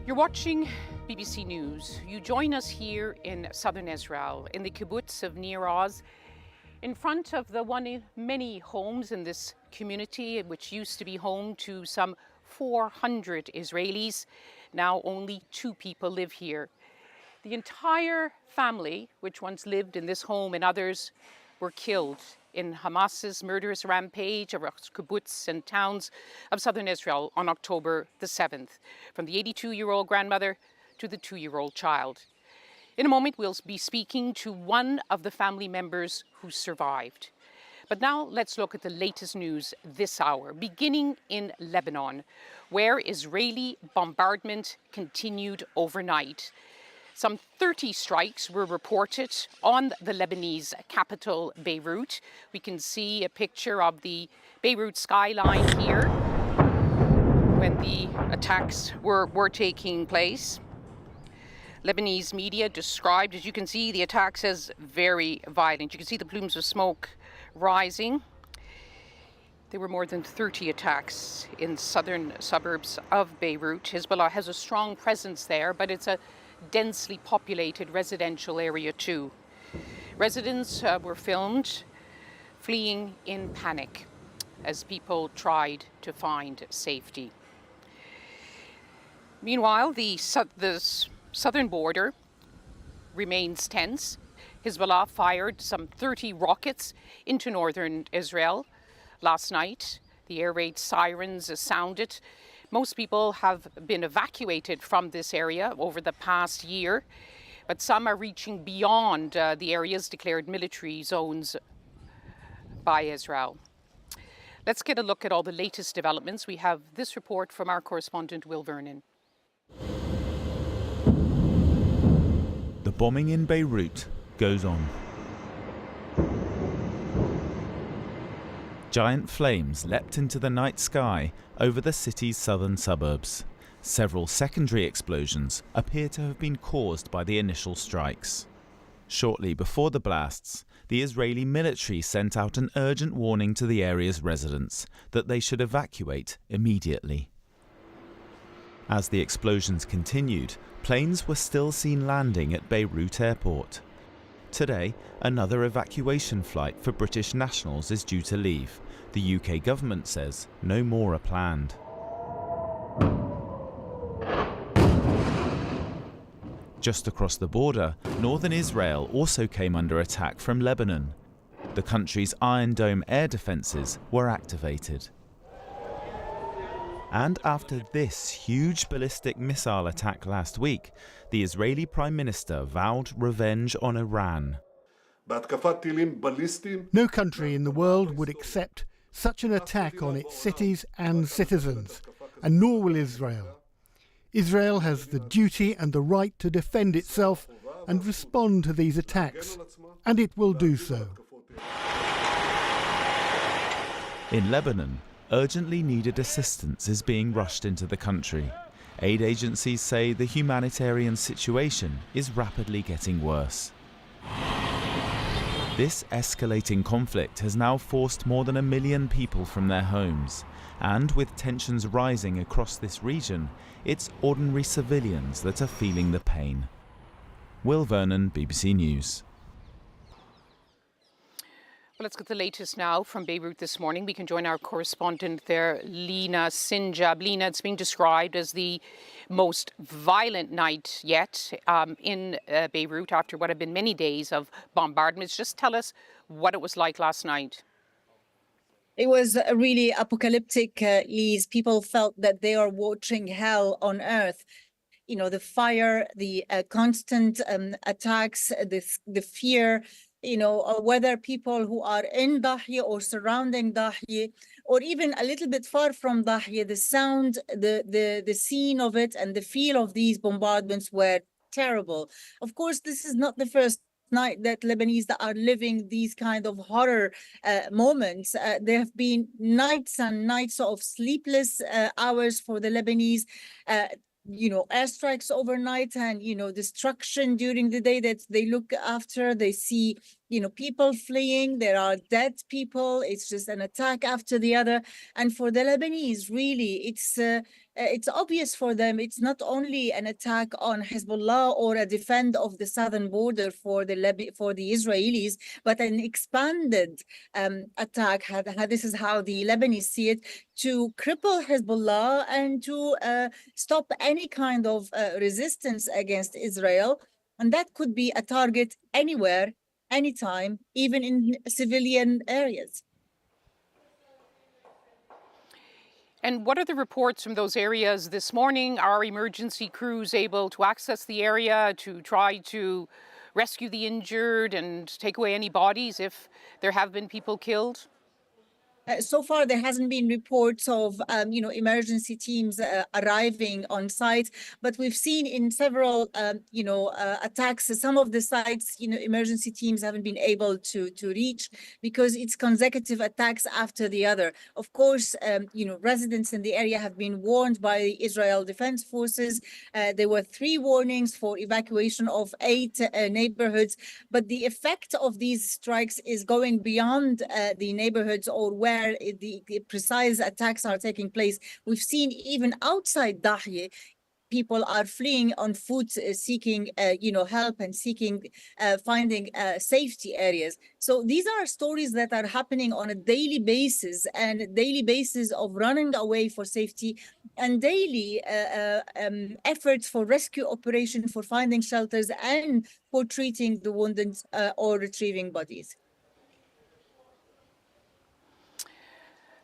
You're watching BBC News. You join us here in southern Israel, in the kibbutz of Nir Oz, in front of the one of many homes in this community, which used to be home to some 400 Israelis. Now only 2 people live here. The entire family, which once lived in this home and others, were killed in Hamas's murderous rampage across kibbutz and towns of southern Israel on October the 7th, from the 82-year-old grandmother to the 2-year-old child. In a moment, we'll be speaking to one of the family members who survived. But now let's look at the latest news this hour, beginning in Lebanon, where Israeli bombardment continued overnight. Some 30 strikes were reported on the Lebanese capital, Beirut. We can see a picture of the Beirut skyline here when the attacks were taking place. Lebanese media described, as you can see, the attacks as very violent. You can see the plumes of smoke rising. There were more than 30 attacks in southern suburbs of Beirut. Hezbollah has a strong presence there, but it's a densely populated residential area too. Residents were filmed fleeing in panic as people tried to find safety. Meanwhile, the southern border remains tense. Hezbollah fired some 30 rockets into northern Israel last night. The air raid sirens sounded. Most people have been evacuated from this area over the past year, but some are reaching beyond the areas declared military zones by Israel. Let's get a look at all the latest developments. We have this report from our correspondent, Will Vernon. The bombing in Beirut goes on. Giant flames leapt into the night sky over the city's southern suburbs. Several secondary explosions appear to have been caused by the initial strikes. Shortly before the blasts, the Israeli military sent out an urgent warning to the area's residents that they should evacuate immediately. As the explosions continued, planes were still seen landing at Beirut airport. Today, another evacuation flight for British nationals is due to leave. The UK government says no more are planned. Just across the border, northern Israel also came under attack from Lebanon. The country's Iron Dome air defences were activated. And after this huge ballistic missile attack last week, the Israeli Prime Minister vowed revenge on Iran. No country in the world would accept such an attack on its cities and citizens, and nor will Israel. Israel has the duty and the right to defend itself and respond to these attacks, and it will do so. In Lebanon, urgently needed assistance is being rushed into the country. Aid agencies say the humanitarian situation is rapidly getting worse. This escalating conflict has now forced more than 1 million people from their homes, and with tensions rising across this region, it's ordinary civilians that are feeling the pain. Will Vernon, BBC News. Well, let's get the latest now from Beirut this morning. We can join our correspondent there, Lina Sinjab. Lina, it's being described as the most violent night yet in Beirut after what have been many days of bombardments. Just tell us what it was like last night. It was really apocalyptic, Liz. People felt that they are watching hell on earth. You know, the fire, the constant attacks, the fear, you know, whether people who are in Dahya or surrounding Dahya, or even a little bit far from Dahya, the sound, the scene of it and the feel of these bombardments were terrible. Of course, this is not the first night that Lebanese that are living these kind of horror moments. There have been nights and nights of sleepless hours for the Lebanese. You know, airstrikes overnight and, you know, destruction during the day that they look after. They see people fleeing, there are dead people. It's just an attack after the other. And for the Lebanese, really, it's obvious for them. It's not only an attack on Hezbollah or a defense of the southern border for the Israelis, but an expanded attack. This is how the Lebanese see it, to cripple Hezbollah and to stop any kind of resistance against Israel. And that could be a target anywhere, anytime, even in civilian areas. And what are the reports from those areas this morning? Are emergency crews able to access the area to try to rescue the injured and take away any bodies if there have been people killed? So far, there hasn't been reports of, emergency teams arriving on site, but we've seen in several, attacks, some of the sites, emergency teams haven't been able to reach because it's consecutive attacks after the other. Of course, residents in the area have been warned by the Israel Defense Forces. There were 3 warnings for evacuation of 8 neighborhoods, but the effect of these strikes is going beyond the neighborhoods or where the precise attacks are taking place. We've seen even outside Dahye, people are fleeing on foot, seeking, help and finding safety areas. So these are stories that are happening on a daily basis, and a daily basis of running away for safety, and daily efforts for rescue operation, for finding shelters, and for treating the wounded or retrieving bodies.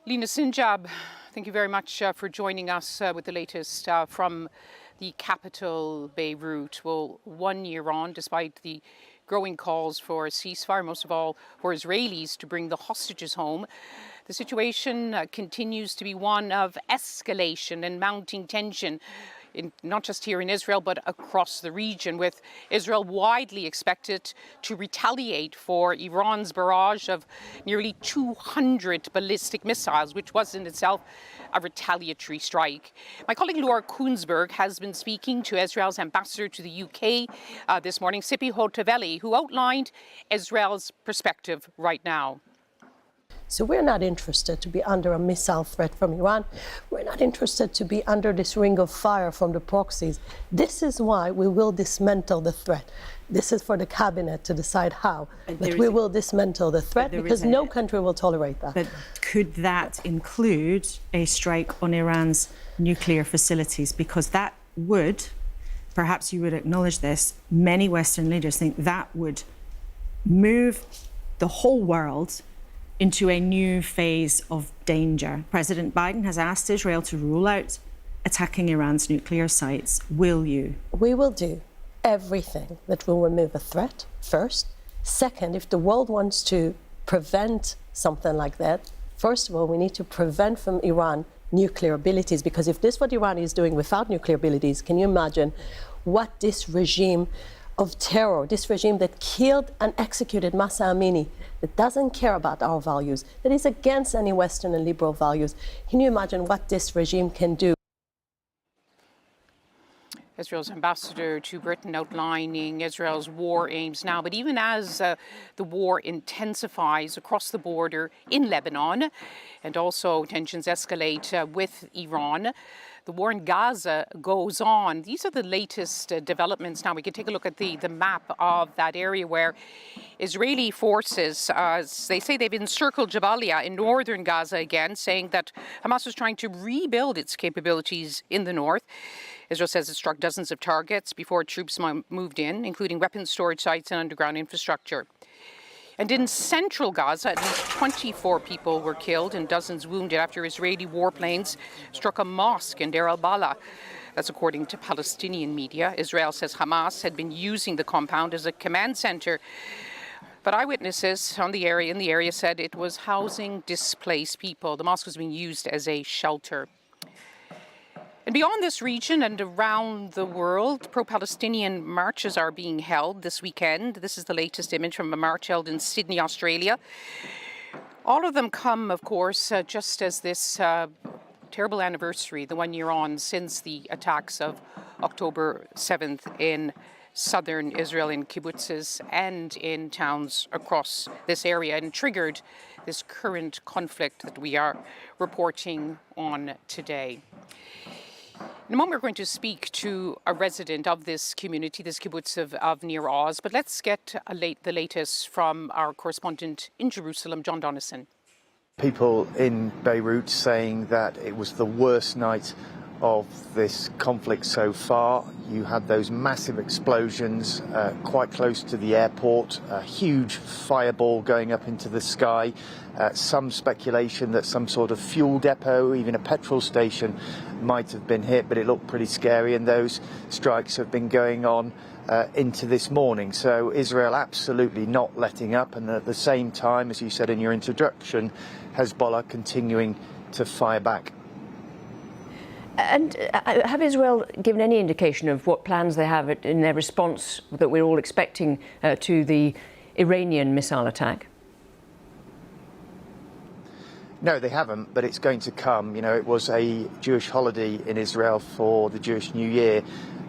Lina Sinjab, thank you very much for joining us with the latest from the capital, Beirut. Well, 1 year on, despite the growing calls for a ceasefire, most of all for Israelis to bring the hostages home, the situation continues to be one of escalation and mounting tension. Not just here in Israel, but across the region, with Israel widely expected to retaliate for Iran's barrage of nearly 200 ballistic missiles, which was in itself a retaliatory strike. My colleague Laura Koonsberg has been speaking to Israel's ambassador to the UK this morning, Sipi Hotavelli, who outlined Israel's perspective right now. So we're not interested to be under a missile threat from Iran. We're not interested to be under this ring of fire from the proxies. This is why we will dismantle the threat. This is for the cabinet to decide how. But we will dismantle the threat because no country will tolerate that. But could that include a strike on Iran's nuclear facilities? Because that would, perhaps you would acknowledge this, many Western leaders think that would move the whole world into a new phase of danger. President Biden has asked Israel to rule out attacking Iran's nuclear sites. Will you? We will do everything that will remove a threat, first. Second, if the world wants to prevent something like that, first of all, we need to prevent from Iran nuclear abilities, because if this is what Iran is doing without nuclear abilities, can you imagine what this regime of terror, this regime that killed and executed Masa Amini, that doesn't care about our values, that is against any Western and liberal values. Can you imagine what this regime can do? Israel's ambassador to Britain outlining Israel's war aims now. But even as the war intensifies across the border in Lebanon, and also tensions escalate with Iran, the war in Gaza goes on. These are the latest developments. Now we can take a look at the map of that area where Israeli forces, they say they've encircled Jabalia in northern Gaza again, saying that Hamas is trying to rebuild its capabilities in the north. Israel says it struck dozens of targets before troops moved in, including weapons storage sites and underground infrastructure. And in central Gaza, at least 24 people were killed and dozens wounded after Israeli warplanes struck a mosque in Deir al-Balah. That's according to Palestinian media. Israel says Hamas had been using the compound as a command center, but eyewitnesses in the area said it was housing displaced people. The mosque was being used as a shelter. And beyond this region and around the world, pro-Palestinian marches are being held this weekend. This is the latest image from a march held in Sydney, Australia. All of them come, of course, just as this terrible anniversary, the 1 year on since the attacks of October 7th in southern Israel in kibbutzes and in towns across this area and triggered this current conflict that we are reporting on today. In a moment, we're going to speak to a resident of this community, this kibbutz of Nir Oz, but let's get the latest from our correspondent in Jerusalem, John Donnison. People in Beirut saying that it was the worst night of this conflict so far. You had those massive explosions quite close to the airport, a huge fireball going up into the sky, some speculation that some sort of fuel depot, even a petrol station might have been hit, but it looked pretty scary, and those strikes have been going on into this morning. So Israel absolutely not letting up, and at the same time, as you said in your introduction, Hezbollah continuing to fire back. And have Israel given any indication of what plans they have in their response that we're all expecting to the Iranian missile attack? No, they haven't, but it's going to come. You know, it was a Jewish holiday in Israel for the Jewish New Year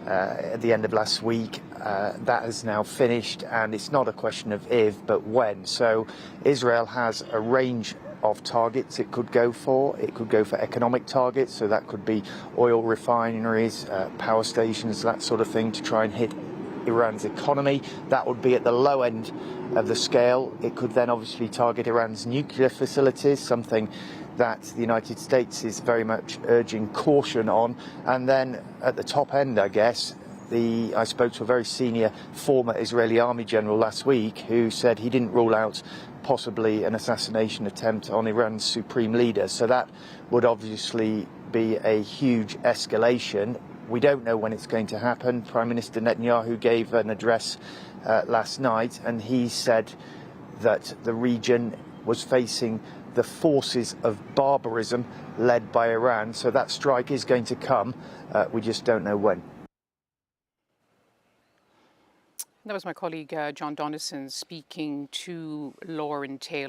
at the end of last week. That has now finished, and it's not a question of if, but when. So Israel has a range of targets it could go for. It could go for economic targets, so that could be oil refineries, power stations, that sort of thing, to try and hit Iran's economy. That would be at the low end of the scale. It could then obviously target Iran's nuclear facilities, something that the United States is very much urging caution on. And then at the top end, I guess, I spoke to a very senior former Israeli army general last week who said he didn't rule out possibly an assassination attempt on Iran's supreme leader. So that would obviously be a huge escalation. We don't know when it's going to happen. Prime Minister Netanyahu gave an address last night, and he said that the region was facing the forces of barbarism led by Iran. So that strike is going to come. We just don't know when. That was my colleague John Donnison speaking to Lauren Taylor.